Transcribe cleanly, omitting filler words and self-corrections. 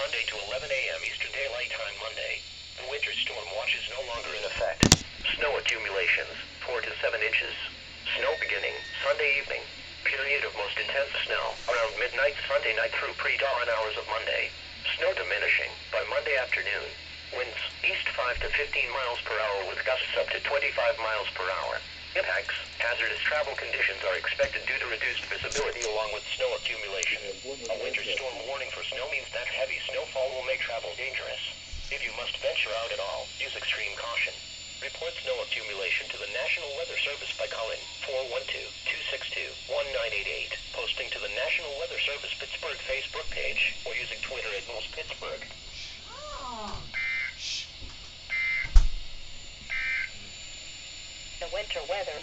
Monday to 11 a.m. Eastern Daylight Time Monday. The winter storm watch is no longer in effect. Snow accumulations, 4 to 7 inches. Snow beginning Sunday evening. Period of most intense snow around midnight Sunday night through pre-dawn hours of Monday. Snow diminishing by Monday afternoon. Winds east 5 to 15 miles per hour with gusts up to 25 miles per hour. Impacts, hazardous travel conditions are expected due to reduced visibility along with snow accumulation. A winter storm warning for snow means that heavy snowfall will make travel dangerous. If you must venture out at all, use extreme caution. Report snow accumulation to the National Weather Service by calling 412-262-1988, posting to the National Weather Service Pittsburgh Facebook page, or using Twitter at @Pittsburgh. The winter weather